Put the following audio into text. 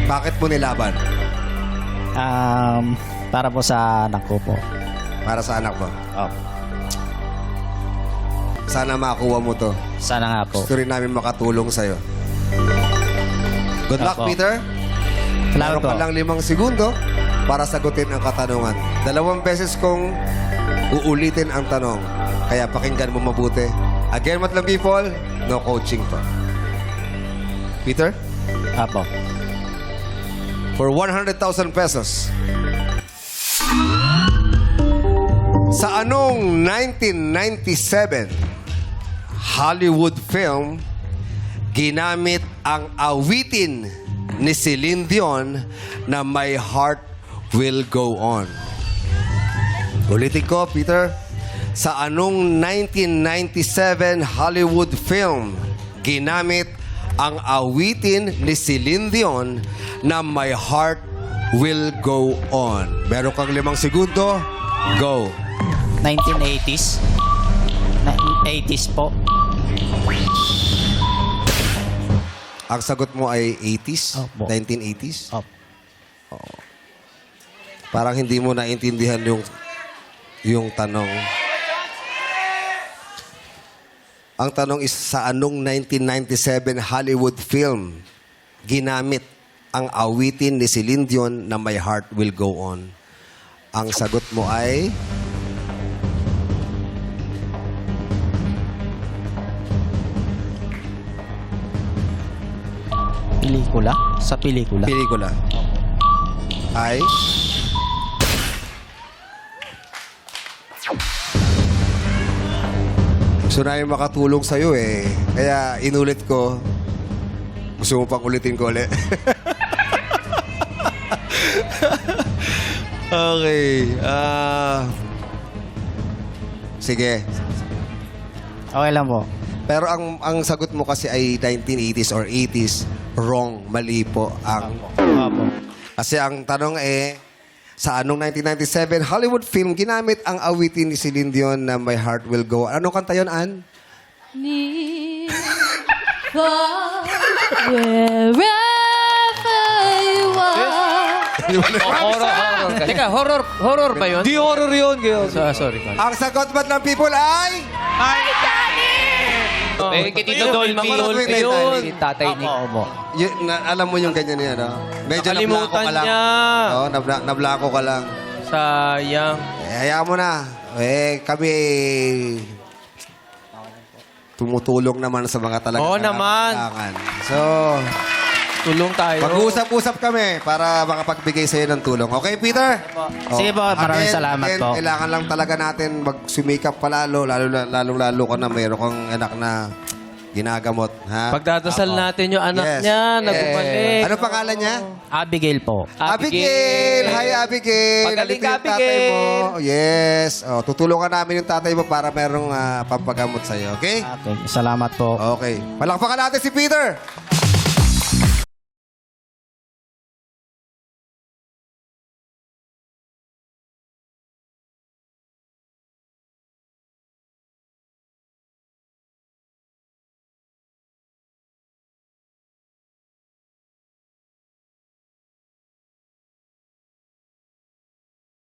Bakit mo nilaban? Para po sa anak ko po. Para sa anak mo. Oh, Sana makuha mo to. sana nga po. Gusto rin namin makatulong sa'yo. Good luck, Opo. Peter. Salamat Meron po. ka lang 5 segundo para sagutin ang katanungan. 2 beses kong uulitin ang tanong. Kaya pakinggan mo mabuti. Again, Madlang people, no coaching to. Peter, Apo. for 100,000 pesos, sa anong 1997 Hollywood film ginamit ang awitin ni Celine Dion na My Heart Will Go On? Ulitin ko, Peter. Sa anong 1997 Hollywood film ginamit ang awitin ni Celine Dion na My Heart Will Go On? Meron kang 5 segundo. Go. 1980s. 80s po. Ang sagot mo ay 80s? Opo. 1980s? Opo. Parang hindi mo naintindihan yung tanong. Ang tanong is, sa anong 1997 Hollywood film ginamit ang awitin ni Celine Dion na My Heart Will Go On? Ang sagot mo ay... Pelikula? Sa pelikula. pelikula. Ay... Gusto namin makatulong sa'yo eh. Kaya inulit ko. Gusto mo pang ulitin ko ulit? Okay. Sige. Okay lang po. Pero ang sagot mo kasi ay 1980s or 80s. Wrong. Mali po ang... Apo. Kasi ang tanong sa anong 1997 Hollywood film ginamit ang awitin ni Celine Dion na My Heart Will Go On? Anong kanta yun, Ann? Near, far, wherever you are. Horror. Teka, horror ba yun? Di horror yun, Gil. Sorry, man. Ang sagot ba ng people ay... Eh, kay Tito Dolphy. Dolphy. Yun. Si Tatay Nick. Opo. Alam mo yung ganyan niya, no? Medyo nablako Nakalimutan ka lang. niya. Oo, nablako ka lang. Sayang. Hayaan mo na. Kami tumutulong naman sa mga talaga. Oo naman. So, Tulong tayo. mag-uusap-usap kami para makapagbigay sa'yo ng tulong. Okay, Peter? Sige po, maraming salamat po. Kailangan lang talaga natin magsumikap palalo, lalo ka na mayroon kang anak na ginagamot. Ha? Pagdadasal natin yung anak niya, nagbabalik. Ano pangalan niya? Abigail po. Abigail! Hi, Abigail! Pagaling Nandito ka, yung tatay Abigail! mo. Yes. Tutulungan namin yung tatay mo para merong pampagamot sa'yo. Okay? Okay. Salamat po. Okay. Palakpakan natin si Peter!